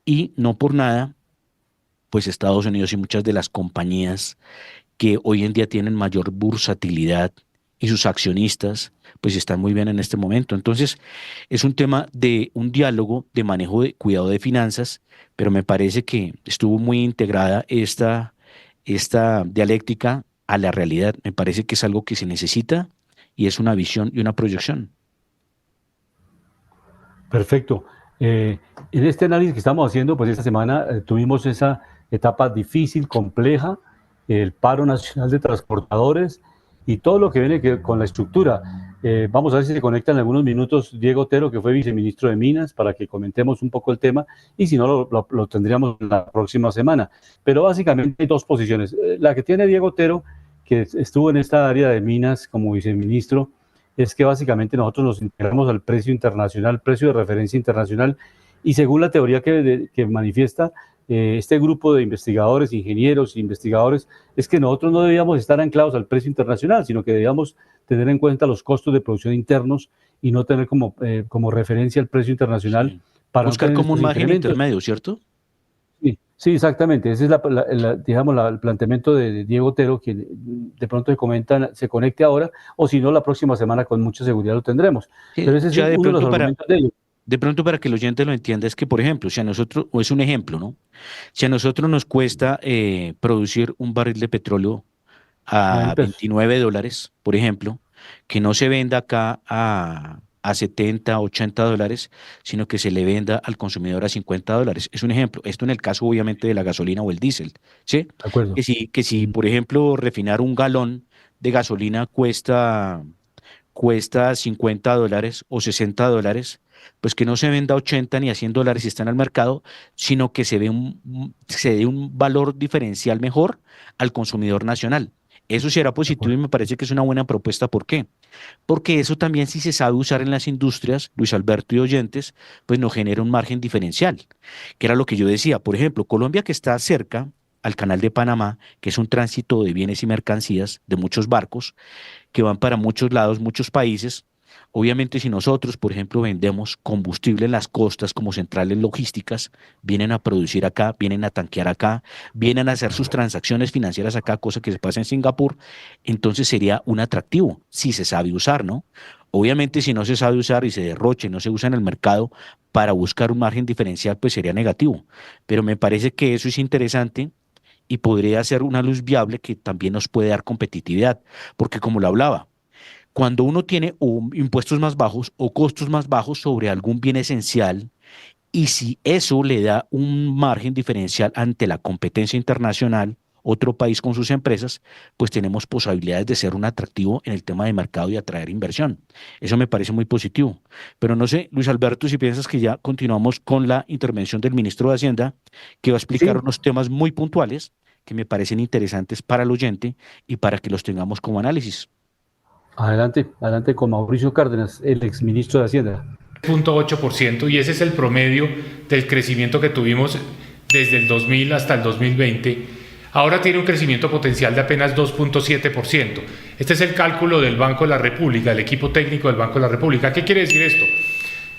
y no por nada, pues Estados Unidos y muchas de las compañías que hoy en día tienen mayor bursatilidad y sus accionistas, pues están muy bien en este momento. Entonces, es un tema de un diálogo de manejo de cuidado de finanzas, pero me parece que estuvo muy integrada esta dialéctica a la realidad. Me parece que es algo que se necesita y es una visión y una proyección. Perfecto. En este análisis que estamos haciendo, pues esta semana tuvimos esa etapa difícil, compleja, el paro nacional de transportadores y todo lo que viene con la estructura. Vamos a ver si se conecta en algunos minutos Diego Otero, que fue viceministro de Minas, para que comentemos un poco el tema, y si no, lo tendríamos la próxima semana. Pero básicamente hay dos posiciones. La que tiene Diego Otero, que estuvo en esta área de Minas como viceministro, es que básicamente nosotros nos integramos al precio internacional, precio de referencia internacional, y según la teoría que manifiesta este grupo de investigadores, ingenieros e investigadores, es que nosotros no debíamos estar anclados al precio internacional, sino que debíamos tener en cuenta los costos de producción internos y no tener como referencia el precio internacional. Sí. Para Buscar no como un margen incrementos. intermedio, ¿cierto? Sí, sí, exactamente. Ese es digamos, el planteamiento de Diego Otero, que de pronto se conecte ahora, o si no, la próxima semana con mucha seguridad lo tendremos. Sí, Pero ese es ya de uno de los pronto argumentos de ellos. de pronto para que el oyente lo entienda, es que, por ejemplo, si a nosotros, o es un ejemplo, ¿no? Si a nosotros nos cuesta producir un barril de petróleo a $9. $29, por ejemplo, que no se venda acá a 70, $80, sino que se le venda al consumidor a $50. Es un ejemplo. Esto en el caso, obviamente, de la gasolina o el diésel, ¿sí? De acuerdo. Que si, por ejemplo, refinar un galón de gasolina cuesta $50 o $60, pues que no se venda a 80 ni a $100 si está en el mercado, sino que se dé un valor diferencial mejor al consumidor nacional. Eso será positivo y me parece que es una buena propuesta. ¿Por qué? Porque eso también, si se sabe usar en las industrias, Luis Alberto y oyentes, pues nos genera un margen diferencial, que era lo que yo decía. Por ejemplo, Colombia, que está cerca al Canal de Panamá, que es un tránsito de bienes y mercancías de muchos barcos que van para muchos lados, muchos países. Obviamente, si nosotros, por ejemplo, vendemos combustible en las costas como centrales logísticas, vienen a producir acá, vienen a tanquear acá, vienen a hacer sus transacciones financieras acá, cosa que se pasa en Singapur, entonces sería un atractivo, si se sabe usar, ¿no? Obviamente, si no se sabe usar y se derroche, no se usa en el mercado para buscar un margen diferencial, pues sería negativo. Pero me parece que eso es interesante y podría ser una luz viable que también nos puede dar competitividad, porque como lo hablaba, cuando uno tiene impuestos más bajos o costos más bajos sobre algún bien esencial, y si eso le da un margen diferencial ante la competencia internacional, otro país con sus empresas, pues tenemos posibilidades de ser un atractivo en el tema de mercado y atraer inversión. Eso me parece muy positivo. Pero no sé, Luis Alberto, si piensas que ya continuamos con la intervención del ministro de Hacienda, que va a explicar Sí, unos temas muy puntuales que me parecen interesantes para el oyente y para que los tengamos como análisis. adelante, adelante con Mauricio Cárdenas, el exministro de Hacienda. 0.8%, y ese es el promedio del crecimiento que tuvimos desde el 2000 hasta el 2020. Ahora tiene un crecimiento potencial de apenas 2.7%. Este es el cálculo del Banco de la República, del equipo técnico del Banco de la República. ¿Qué quiere decir esto?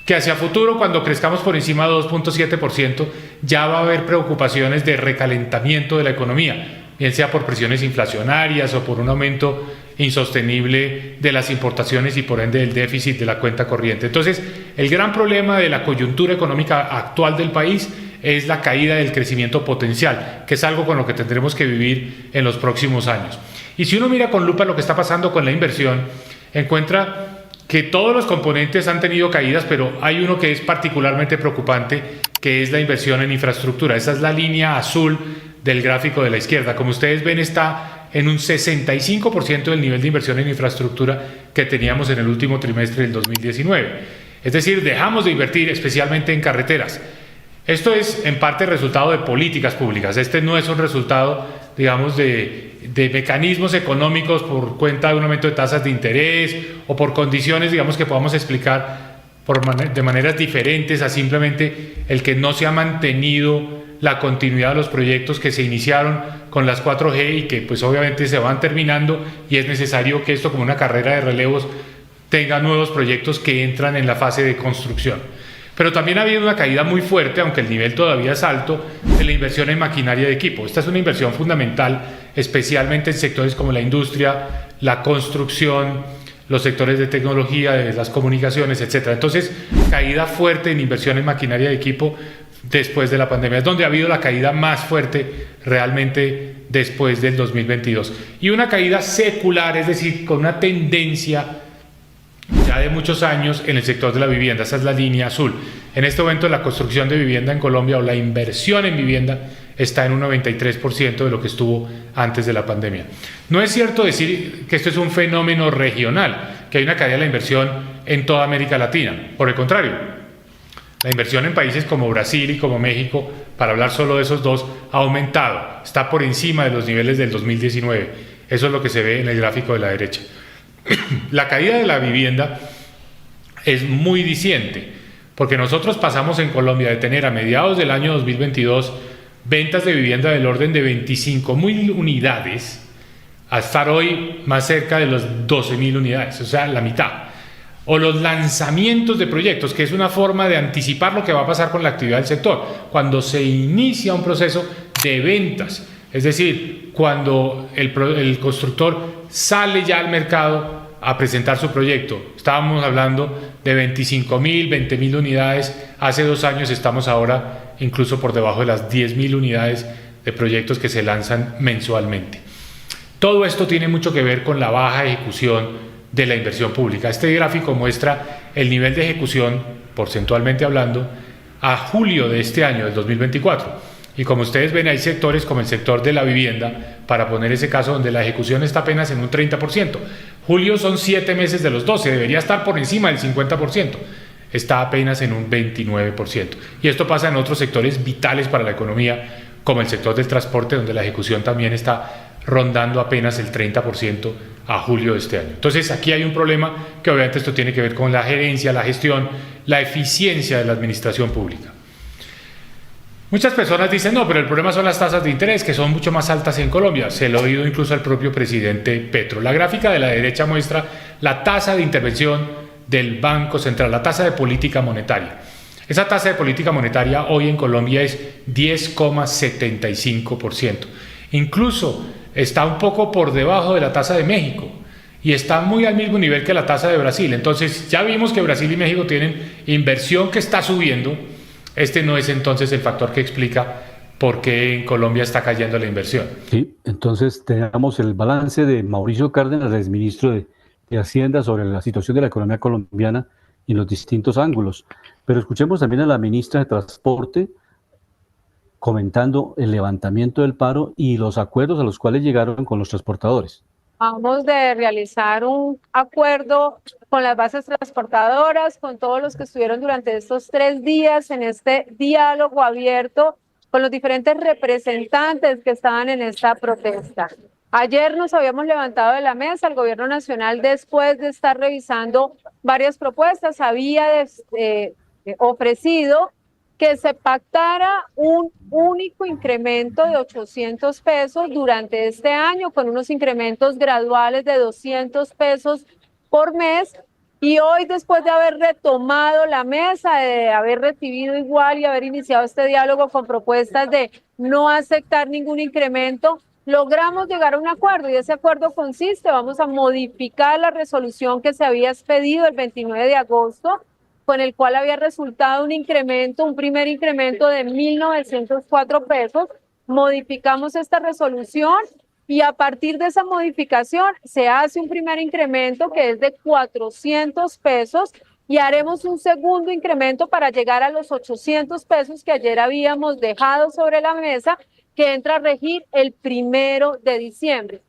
Que hacia futuro, cuando crezcamos por encima de 2.7%, ya va a haber preocupaciones de recalentamiento de la economía, bien sea por presiones inflacionarias o por un aumento insostenible de las importaciones y por ende del déficit de la cuenta corriente. Entonces, el gran problema de la coyuntura económica actual del país es la caída del crecimiento potencial, que es algo con lo que tendremos que vivir en los próximos años. Y si uno mira con lupa lo que está pasando con la inversión, encuentra que todos los componentes han tenido caídas, pero hay uno que es particularmente preocupante, que es la inversión en infraestructura. Esa es la línea azul del gráfico de la izquierda. Como ustedes ven, está en un 65% del nivel de inversión en infraestructura que teníamos en el último trimestre del 2019. Es decir, dejamos de invertir especialmente en carreteras. Esto es en parte resultado de políticas públicas. Este no es un resultado, digamos, de mecanismos económicos por cuenta de un aumento de tasas de interés o por condiciones, digamos, que podamos explicar de maneras diferentes a simplemente el que no se ha mantenido la continuidad de los proyectos que se iniciaron con las 4G y que pues obviamente se van terminando, y es necesario que esto, como una carrera de relevos, tenga nuevos proyectos que entran en la fase de construcción. Pero también ha habido una caída muy fuerte, aunque el nivel todavía es alto, de la inversión en maquinaria de equipo. Esta es una inversión fundamental, especialmente en sectores como la industria, la construcción, los sectores de tecnología, de las comunicaciones, etc. Entonces, caída fuerte en inversión en maquinaria de equipo después de la pandemia. Es donde ha habido la caída más fuerte realmente después del 2022. Y una caída secular, es decir, con una tendencia ya de muchos años en el sector de la vivienda. Esa es la línea azul. En este momento la construcción de vivienda en Colombia, o la inversión en vivienda, está en un 93% de lo que estuvo antes de la pandemia. No es cierto decir que esto es un fenómeno regional, que hay una caída de la inversión en toda América Latina. Por el contrario, la inversión en países como Brasil y como México, para hablar solo de esos dos, ha aumentado. Está por encima de los niveles del 2019. Eso es lo que se ve en el gráfico de la derecha. La caída de la vivienda es muy diciente, porque nosotros pasamos en Colombia de tener a mediados del año 2022 ventas de vivienda del orden de 25.000 unidades a estar hoy más cerca de los 12.000 unidades, o sea, la mitad. O los lanzamientos de proyectos, que es una forma de anticipar lo que va a pasar con la actividad del sector, cuando se inicia un proceso de ventas, es decir, cuando el constructor sale ya al mercado a presentar su proyecto. Estábamos hablando de 25.000, 20.000 unidades. Hace 2 años estamos ahora incluso por debajo de las 10.000 unidades de proyectos que se lanzan mensualmente. Todo esto tiene mucho que ver con la baja ejecución de la inversión pública. Este gráfico muestra el nivel de ejecución, porcentualmente hablando, a julio de este año, del 2024. Y como ustedes ven, hay sectores como el sector de la vivienda, para poner ese caso, donde la ejecución está apenas en un 30%. Julio son 7 meses de los 12, debería estar por encima del 50%. Está apenas en un 29%. Y esto pasa en otros sectores vitales para la economía, como el sector del transporte, donde la ejecución también está rondando apenas el 30% a julio de este año. Entonces aquí hay un problema que obviamente esto tiene que ver con la gerencia, la gestión, la eficiencia de la administración pública. Muchas personas dicen, no, pero el problema son las tasas de interés, que son mucho más altas en Colombia. Se lo ha oído incluso al propio presidente Petro. La gráfica de la derecha muestra la tasa de intervención del Banco Central, la tasa de política monetaria. Esa tasa de política monetaria hoy en Colombia es 10,75%. Incluso está un poco por debajo de la tasa de México y está muy al mismo nivel que la tasa de Brasil. Entonces ya vimos que Brasil y México tienen inversión que está subiendo. Este no es entonces el factor que explica por qué en Colombia está cayendo la inversión. Sí, entonces tenemos el balance de Mauricio Cárdenas, exministro de de Hacienda sobre la situación de la economía colombiana en los distintos ángulos. Pero escuchemos también a la ministra de Transporte comentando el levantamiento del paro y los acuerdos a los cuales llegaron con los transportadores. Vamos de realizar un acuerdo con las bases transportadoras, con todos los que estuvieron durante estos 3 días en este diálogo abierto con los diferentes representantes que estaban en esta protesta. Ayer nos habíamos levantado de la mesa, el gobierno nacional, después de estar revisando varias propuestas, había ofrecido que se pactara un único incremento de 800 pesos durante este año, con unos incrementos graduales de 200 pesos por mes. Y hoy, después de haber retomado la mesa, de haber recibido igual y haber iniciado este diálogo con propuestas de no aceptar ningún incremento, logramos llegar a un acuerdo, y ese acuerdo consiste, vamos a modificar la resolución que se había expedido el 29 de agosto, con el cual había resultado un incremento, un primer incremento de 1.904 pesos. Modificamos esta resolución y a partir de esa modificación se hace un primer incremento que es de 400 pesos y haremos un segundo incremento para llegar a los 800 pesos que ayer habíamos dejado sobre la mesa, que entra a regir el 1 de diciembre.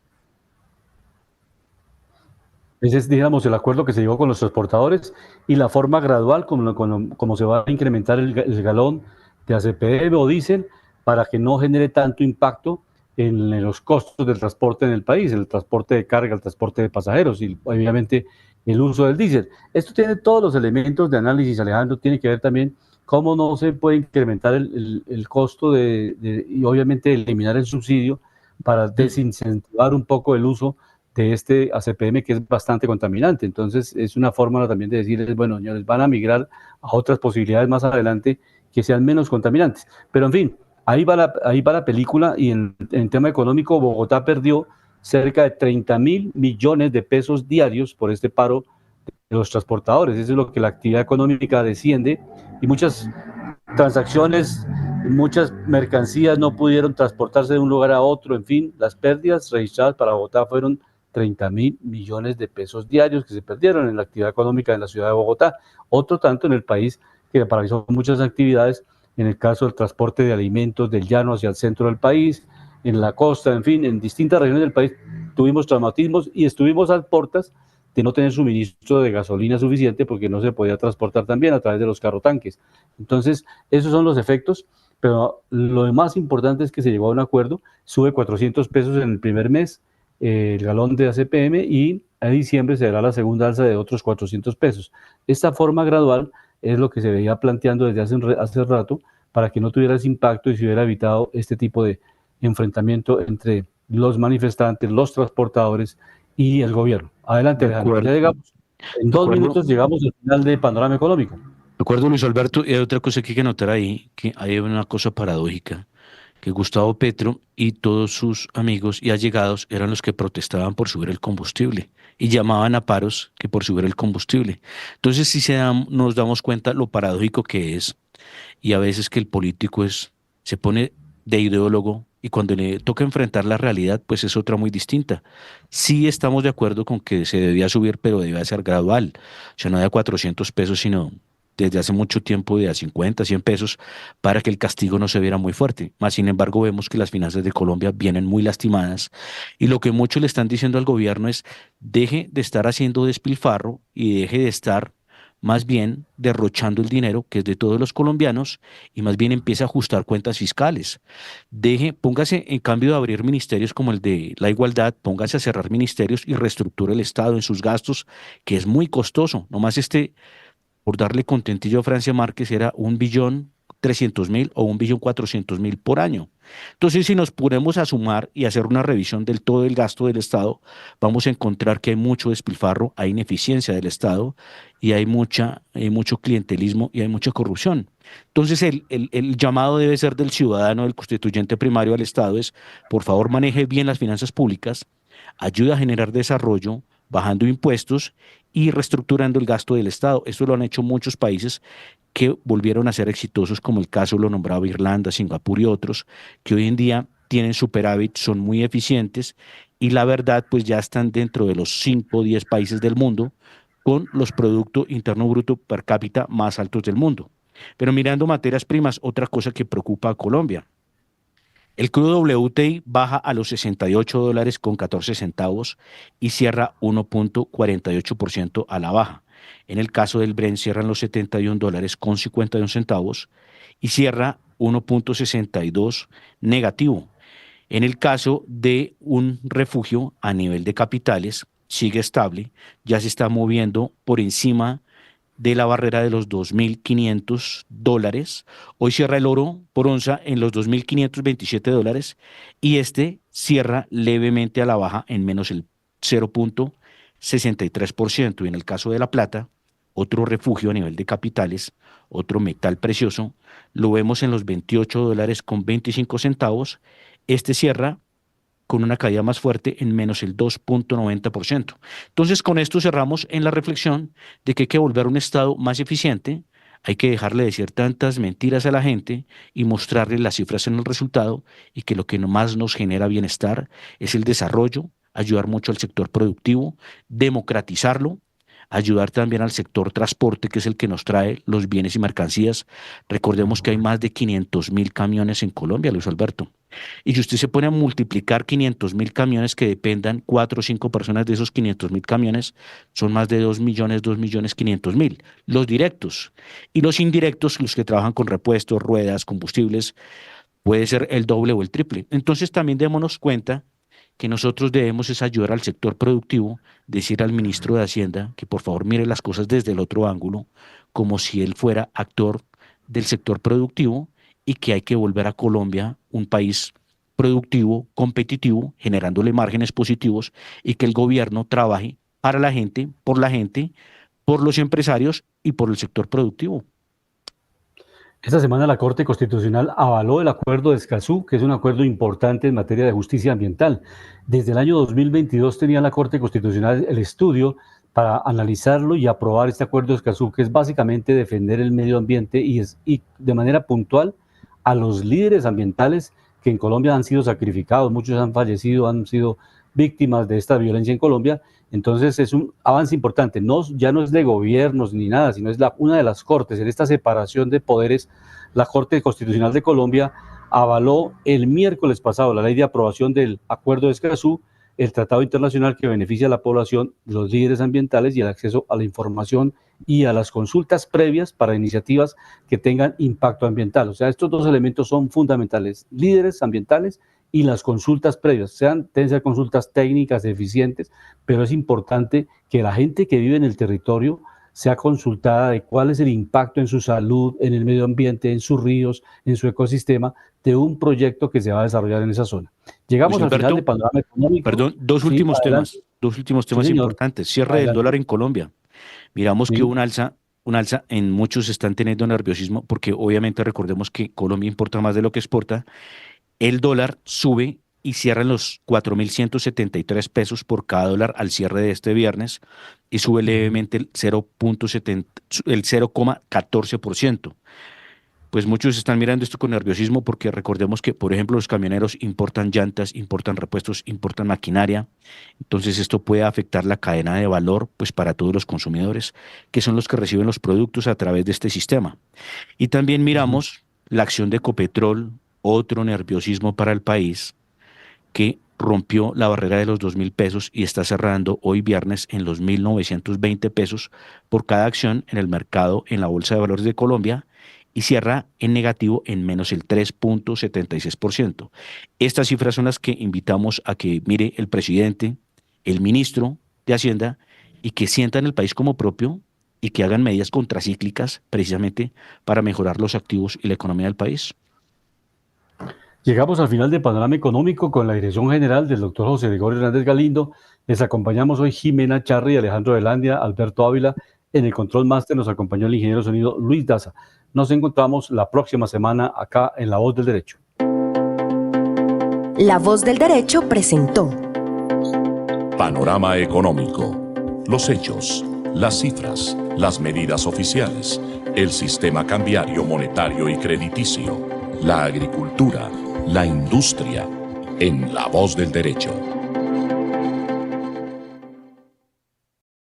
Ese es, digamos, el acuerdo que se llegó con los transportadores y la forma gradual como se va a incrementar el galón de ACPM o diésel para que no genere tanto impacto en los costos del transporte en el país, el transporte de carga, el transporte de pasajeros y obviamente el uso del diésel. Esto tiene todos los elementos de análisis, Alejandro, tiene que ver también cómo no se puede incrementar el costo y obviamente eliminar el subsidio para desincentivar un poco el uso de este ACPM que es bastante contaminante. Entonces es una forma también de decirles, bueno, señores, van a migrar a otras posibilidades más adelante que sean menos contaminantes. Pero en fin, ahí va la película y en tema económico Bogotá perdió cerca de 30.000 millones de pesos diarios por este paro de los transportadores. Eso es lo que la actividad económica desciende y muchas transacciones, muchas mercancías no pudieron transportarse de un lugar a otro. En fin, las pérdidas registradas para Bogotá fueron 30.000 millones de pesos diarios que se perdieron en la actividad económica en la ciudad de Bogotá. Otro tanto en el país que paralizó muchas actividades, en el caso del transporte de alimentos del llano hacia el centro del país, en la costa, en fin, en distintas regiones del país tuvimos traumatismos y estuvimos a portas de no tener suministro de gasolina suficiente porque no se podía transportar también a través de los carrotanques. Entonces, esos son los efectos, pero lo más importante es que se llegó a un acuerdo, sube 400 pesos en el primer mes, el galón de ACPM y a diciembre se dará la segunda alza de otros 400 pesos. Esta forma gradual es lo que se veía planteando desde hace rato para que no tuviera ese impacto y se hubiera evitado este tipo de enfrentamiento entre los manifestantes, los transportadores y el gobierno. Adelante, Alejandro. Ya llegamos, en 2 minutos llegamos al final de Panorama Económico. De acuerdo, Luis Alberto, y hay otra cosa que hay que notar ahí, que hay una cosa paradójica, que Gustavo Petro y todos sus amigos y allegados eran los que protestaban por subir el combustible y llamaban a paros que por subir el combustible. Entonces sí nos damos cuenta lo paradójico que es y a veces que el político se pone de ideólogo y cuando le toca enfrentar la realidad pues es otra muy distinta. Sí estamos de acuerdo con que se debía subir, pero debía ser gradual, o sea, no de a 400 pesos, sino desde hace mucho tiempo de a 50, 100 pesos para que el castigo no se viera muy fuerte. Más sin embargo, vemos que las finanzas de Colombia vienen muy lastimadas y lo que muchos le están diciendo al gobierno es deje de estar haciendo despilfarro y deje de estar más bien derrochando el dinero que es de todos los colombianos y más bien empiece a ajustar cuentas fiscales. Póngase en cambio de abrir ministerios como el de la igualdad, póngase a cerrar ministerios y reestructure el Estado en sus gastos, que es muy costoso. Nomás por darle contentillo a Francia Márquez, era 1.300.000 o 1.400.000 por año. Entonces, si nos ponemos a sumar y hacer una revisión del todo el gasto del Estado, vamos a encontrar que hay mucho despilfarro, hay ineficiencia del Estado y hay mucho clientelismo y hay mucha corrupción. Entonces, el llamado debe ser del ciudadano, del constituyente primario al Estado es, por favor, maneje bien las finanzas públicas, ayuda a generar desarrollo, bajando impuestos y reestructurando el gasto del Estado. Esto lo han hecho muchos países que volvieron a ser exitosos, como el caso lo nombraba Irlanda, Singapur y otros, que hoy en día tienen superávit, son muy eficientes y la verdad pues ya están dentro de los 5 o 10 países del mundo con los Producto Interno Bruto per cápita más altos del mundo. Pero mirando materias primas, otra cosa que preocupa a Colombia. El crudo WTI baja a los $68.14 y cierra 1.48% a la baja. En el caso del Brent cierran los $71.51 y cierra 1.62 negativo. En el caso de un refugio a nivel de capitales, sigue estable, ya se está moviendo por encima de la barrera de los $2.500. Hoy cierra el oro por onza en los $2.527 y este cierra levemente a la baja en menos el 0.63%. Y en el caso de la plata, otro refugio a nivel de capitales, otro metal precioso, lo vemos en los $28.25. Este cierra con una caída más fuerte en menos el 2.90%. Entonces, con esto cerramos en la reflexión de que hay que volver a un Estado más eficiente, hay que dejarle decir tantas mentiras a la gente y mostrarle las cifras en el resultado, y que lo que más nos genera bienestar es el desarrollo, ayudar mucho al sector productivo, democratizarlo, ayudar también al sector transporte, que es el que nos trae los bienes y mercancías. Recordemos que hay más de 500.000 camiones en Colombia, Luis Alberto. Y si usted se pone a multiplicar 500.000 camiones que dependan 4 o 5 personas de esos 500.000 camiones, son más de 2.500.000, los directos. Y los indirectos, los que trabajan con repuestos, ruedas, combustibles, puede ser el doble o el triple. Entonces también démonos cuenta que nosotros debemos es ayudar al sector productivo, decir al ministro de Hacienda que por favor mire las cosas desde el otro ángulo, como si él fuera actor del sector productivo, y que hay que volver a Colombia un país productivo, competitivo, generándole márgenes positivos, y que el gobierno trabaje para la gente, por los empresarios y por el sector productivo. Esta semana la Corte Constitucional avaló el acuerdo de Escazú, que es un acuerdo importante en materia de justicia ambiental. Desde el año 2022 tenía la Corte Constitucional el estudio para analizarlo y aprobar este acuerdo de Escazú, que es básicamente defender el medio ambiente y de manera puntual a los líderes ambientales que en Colombia han sido sacrificados. Muchos han fallecido, han sido víctimas de esta violencia en Colombia. Entonces es un avance importante, ya no es de gobiernos ni nada, sino es una de las cortes. En esta separación de poderes, la Corte Constitucional de Colombia avaló el miércoles pasado la ley de aprobación del Acuerdo de Escazú, el tratado internacional que beneficia a la población, los líderes ambientales y el acceso a la información y a las consultas previas para iniciativas que tengan impacto ambiental. O sea, estos dos elementos son fundamentales, líderes ambientales y las consultas previas. Deben ser consultas técnicas, eficientes, pero es importante que la gente que vive en el territorio sea consultada de cuál es el impacto en su salud, en el medio ambiente, en sus ríos, en su ecosistema, de un proyecto que se va a desarrollar en esa zona. Llegamos Luis al Alberto, final de Panorama Económico. Perdón, dos últimos temas importantes. Cierre del dólar en Colombia. Miramos que hubo un alza en muchos están teniendo nerviosismo, porque obviamente recordemos que Colombia importa más de lo que exporta. El dólar sube y cierra en los 4.173 pesos por cada dólar al cierre de este viernes, y sube levemente el 0.14%. Pues muchos están mirando esto con nerviosismo, porque recordemos que, por ejemplo, los camioneros importan llantas, importan repuestos, importan maquinaria. Entonces esto puede afectar la cadena de valor pues para todos los consumidores, que son los que reciben los productos a través de este sistema. Y también miramos la acción de Ecopetrol, otro nerviosismo para el país, que rompió la barrera de los 2.000 pesos y está cerrando hoy viernes en los 1.920 pesos por cada acción en el mercado, en la Bolsa de Valores de Colombia, y cierra en negativo en menos el 3.76%. Estas cifras son las que invitamos a que mire el presidente, el ministro de Hacienda, y que sientan el país como propio y que hagan medidas contracíclicas precisamente para mejorar los activos y la economía del país. Llegamos al final de Panorama Económico con la dirección general del doctor José Gregorio Hernández Galindo. Les acompañamos hoy Jimena Charri, Alejandro Velandia, Alberto Ávila. En el Control Master nos acompañó el ingeniero de sonido Luis Daza. Nos encontramos la próxima semana acá en La Voz del Derecho. La Voz del Derecho presentó Panorama Económico. Los hechos, las cifras, las medidas oficiales, el sistema cambiario, monetario y crediticio, la agricultura, la industria, en La Voz del Derecho.